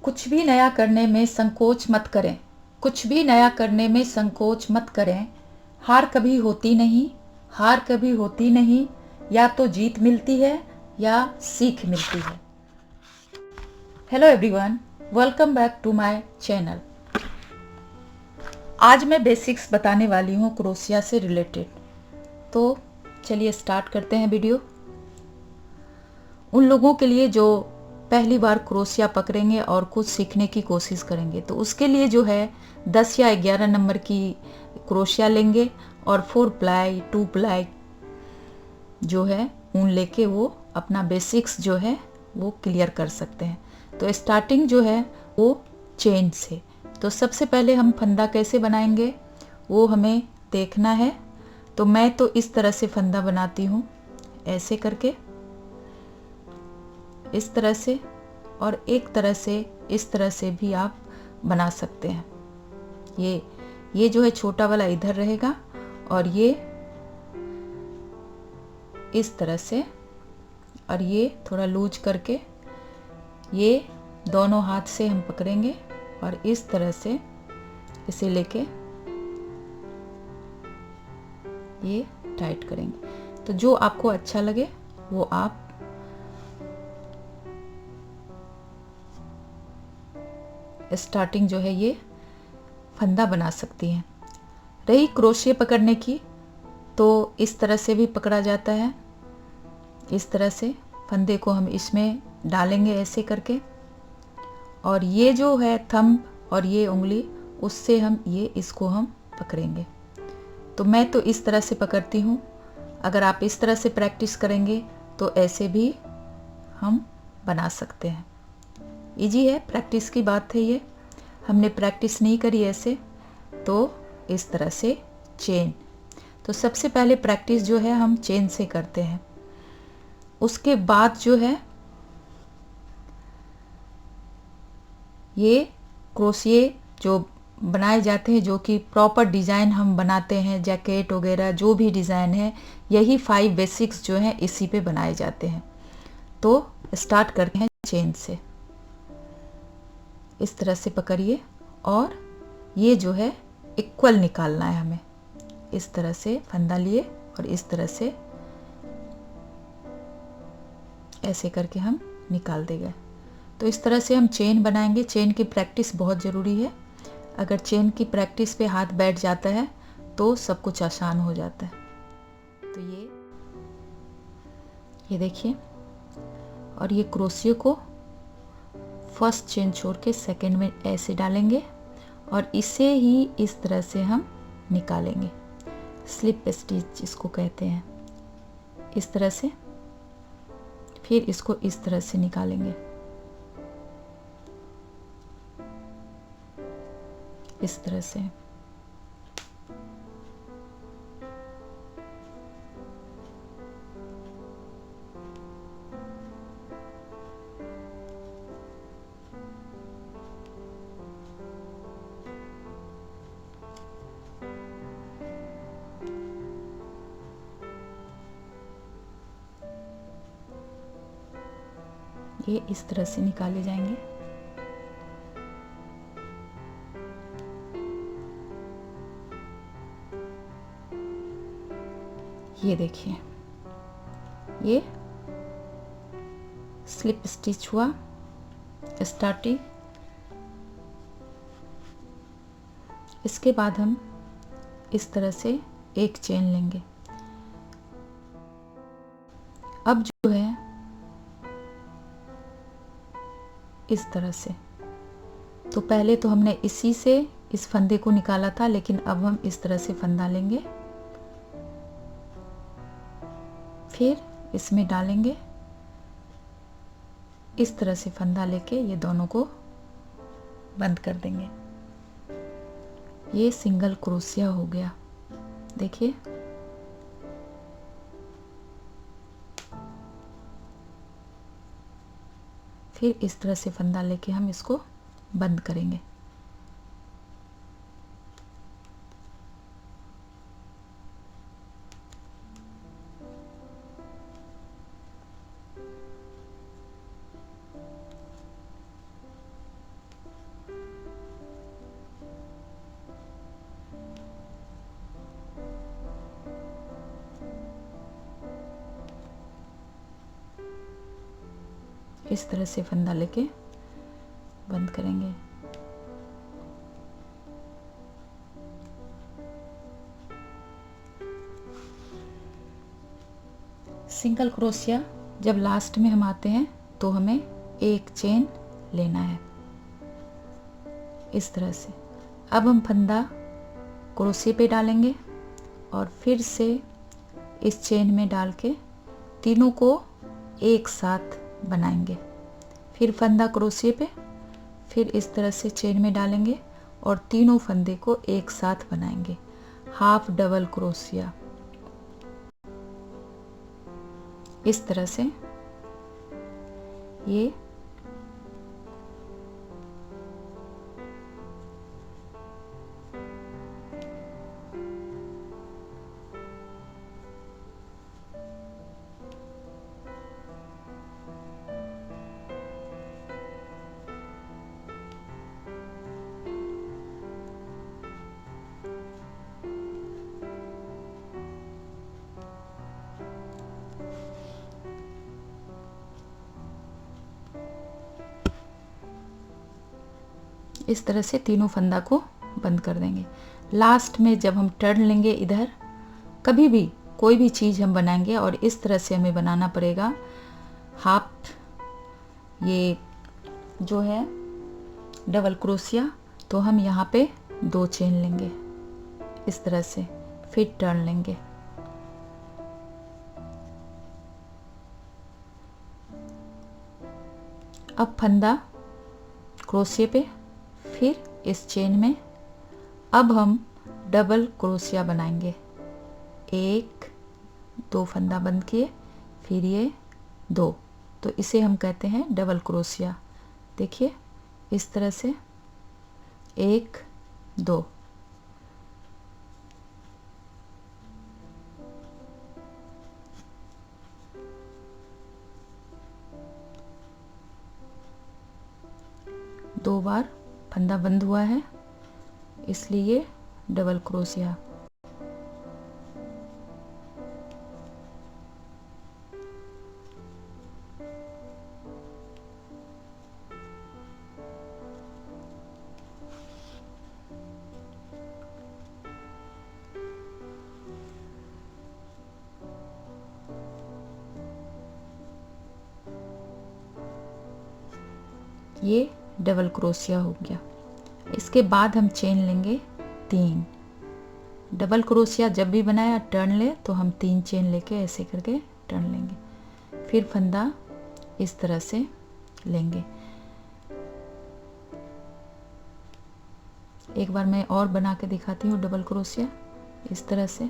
कुछ भी नया करने में संकोच मत करें। कुछ भी नया करने में संकोच मत करें। हार कभी होती नहीं, हार कभी होती नहीं। या तो जीत मिलती है या सीख मिलती है। Hello everyone, welcome back to my channel. आज मैं बेसिक्स बताने वाली हूँ क्रोशिया से रिलेटेड। तो चलिए स्टार्ट करते हैं वीडियो। उन लोगों के लिए जो पहली बार क्रोशिया पकड़ेंगे और कुछ सीखने की कोशिश करेंगे, तो उसके लिए जो है 10 या 11 नंबर की क्रोशिया लेंगे और 4 प्लाई 2 प्लाई जो है ऊन लेके वो अपना बेसिक्स जो है वो क्लियर कर सकते हैं। तो स्टार्टिंग जो है वो चेन से। तो सबसे पहले हम फंदा कैसे बनाएंगे वो हमें देखना है। तो मैं तो इस तरह से फंदा बनाती हूँ, ऐसे करके, इस तरह से, और एक तरह से इस तरह से भी आप बना सकते हैं। ये जो है छोटा वाला इधर रहेगा और ये इस तरह से, और ये थोड़ा लूज करके ये दोनों हाथ से हम पकड़ेंगे और इस तरह से इसे लेके ये टाइट करेंगे। तो जो आपको अच्छा लगे वो आप स्टार्टिंग जो है ये फंदा बना सकती हैं। रही क्रोशिया पकड़ने की, तो इस तरह से भी पकड़ा जाता है। इस तरह से फंदे को हम इसमें डालेंगे ऐसे करके, और ये जो है थंब और ये उंगली, उससे हम इसको हम पकड़ेंगे। तो मैं तो इस तरह से पकड़ती हूँ। अगर आप इस तरह से प्रैक्टिस करेंगे तो ऐसे भी हम बना सकते हैं। इजी है, प्रैक्टिस की बात है। ये हमने प्रैक्टिस नहीं करी ऐसे, तो इस तरह से चेन। तो सबसे पहले प्रैक्टिस जो है हम चेन से करते हैं। उसके बाद जो है ये क्रोशिया जो बनाए जाते हैं, जो कि प्रॉपर डिज़ाइन हम बनाते हैं, जैकेट वगैरह जो भी डिज़ाइन है, यही 5 बेसिक्स जो हैं इसी पे बनाए जाते हैं। तो स्टार्ट करते हैं चेन से। इस तरह से पकड़िए और ये जो है इक्वल निकालना है हमें। इस तरह से फंदा लिए और इस तरह से ऐसे करके हम निकाल देंगे। तो इस तरह से हम चेन बनाएंगे। चेन की प्रैक्टिस बहुत ज़रूरी है। अगर चेन की प्रैक्टिस पे हाथ बैठ जाता है तो सब कुछ आसान हो जाता है। तो ये देखिए, और ये क्रोशिया को फर्स्ट चेन छोड़ के सेकंड में ऐसे डालेंगे और इसे ही इस तरह से हम निकालेंगे। स्लिप स्टिच इसको कहते हैं। इस तरह से फिर इसको इस तरह से निकालेंगे, इस तरह से। ये इस तरह से निकाले जाएंगे। ये देखिए, ये स्लिप स्टिच हुआ स्टार्टिंग। इसके बाद हम इस तरह से एक चेन लेंगे। अब जो है इस तरह से, तो पहले तो हमने इसी से इस फंदे को निकाला था, लेकिन अब हम इस तरह से फंदा लेंगे, फिर इसमें डालेंगे, इस तरह से फंदा लेके ये दोनों को बंद कर देंगे। ये सिंगल क्रोशिया हो गया, देखिए। फिर इस तरह से फंदा लेके हम इसको बंद करेंगे। इस तरह से फंदा लेके बंद करेंगे। सिंगल क्रोशिया जब लास्ट में हम आते हैं तो हमें एक चेन लेना है इस तरह से। अब हम फंदा क्रोशिया पे डालेंगे और फिर से इस चेन में डाल के तीनों को एक साथ बनाएंगे। फिर फंदा क्रोशिया पे, फिर इस तरह से चेन में डालेंगे और तीनों फंदे को एक साथ बनाएंगे। हाफ डबल क्रोशिया इस तरह से। ये इस तरह से तीनों फंदा को बंद कर देंगे। लास्ट में जब हम टर्न लेंगे इधर, कभी भी कोई भी चीज़ हम बनाएंगे और इस तरह से हमें बनाना पड़ेगा। हाफ ये जो है डबल क्रोशिया, तो हम यहाँ पे 2 चेन लेंगे इस तरह से, फिर टर्न लेंगे। अब फंदा क्रोशिया पे, फिर इस चेन में अब हम डबल क्रोशिया बनाएंगे। 1 2 फंदा बंद किए, फिर ये 2, तो इसे हम कहते हैं डबल क्रोशिया। देखिए इस तरह से 1 2। दो बार फंदा बंद हुआ है इसलिए डबल क्रोशिया। ये डबल क्रोशिया हो गया। इसके बाद हम चेन लेंगे 3। डबल क्रोशिया जब भी बनाया टर्न ले तो हम 3 चेन लेके ऐसे करके टर्न लेंगे। फिर फंदा इस तरह से लेंगे। एक बार मैं और बना के दिखाती हूँ डबल क्रोशिया इस तरह से।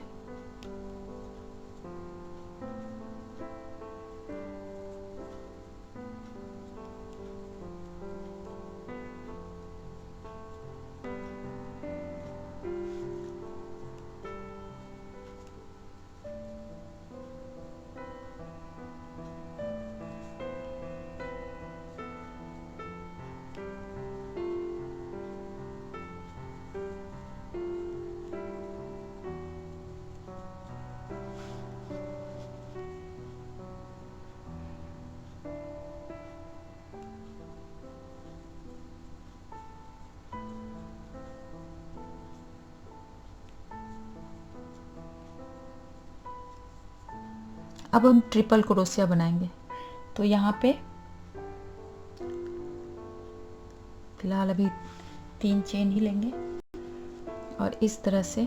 अब हम ट्रिपल क्रोशिया बनाएंगे। तो यहाँ पे फिलहाल अभी 3 चेन ही लेंगे और इस तरह से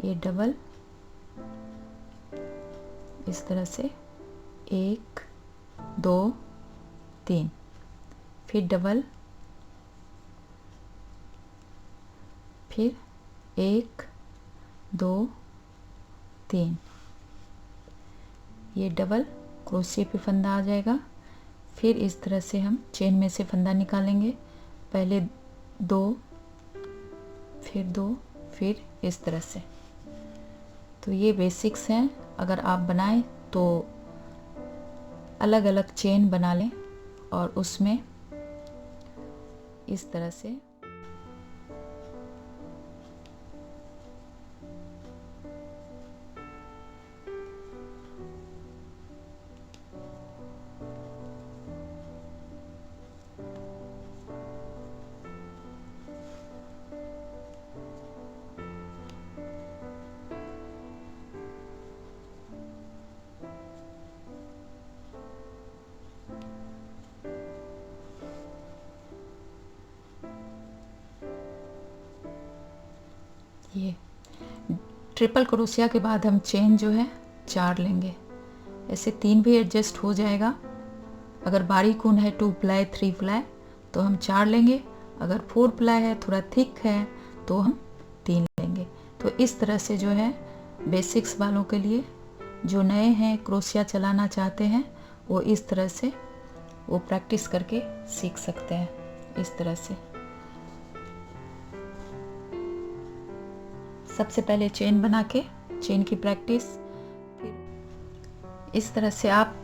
ये डबल इस तरह से 1 2 3, फिर डबल, फिर 1 2 3, ये डबल क्रोशिया पे फंदा आ जाएगा। फिर इस तरह से हम चेन में से फंदा निकालेंगे। पहले 2, फिर 2, फिर इस तरह से। तो ये बेसिक्स हैं। अगर आप बनाएं तो अलग अलग चेन बना लें और उसमें इस तरह से ये ट्रिपल क्रोशिया के बाद हम चेन जो है 4 लेंगे। ऐसे 3 भी एडजस्ट हो जाएगा। अगर बारीक ऊन है 2 प्लाई 3 प्लाई तो हम 4 लेंगे, अगर 4 प्लाई है थोड़ा थिक है तो हम 3 लेंगे। तो इस तरह से जो है बेसिक्स वालों के लिए, जो नए हैं क्रोशिया चलाना चाहते हैं, वो इस तरह से वो प्रैक्टिस करके सीख सकते हैं। इस तरह से सबसे पहले चेन बना के चेन की प्रैक्टिस, इस तरह से आप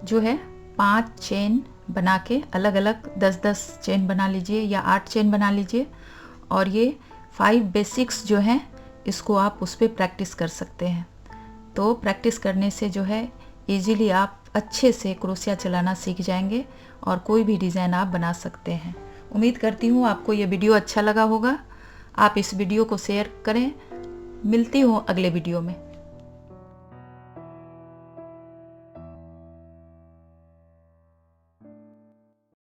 जो है 5 चेन बना के अलग अलग 10-10 चेन बना लीजिए या 8 चेन बना लीजिए। और ये 5 बेसिक्स जो हैं इसको आप उस पर प्रैक्टिस कर सकते हैं। तो प्रैक्टिस करने से जो है इजीली आप अच्छे से क्रोशिया चलाना सीख जाएंगे और कोई भी डिज़ाइन आप बना सकते हैं। उम्मीद करती हूँ आपको ये वीडियो अच्छा लगा होगा। आप इस वीडियो को शेयर करें। मिलती हूँ अगले वीडियो में।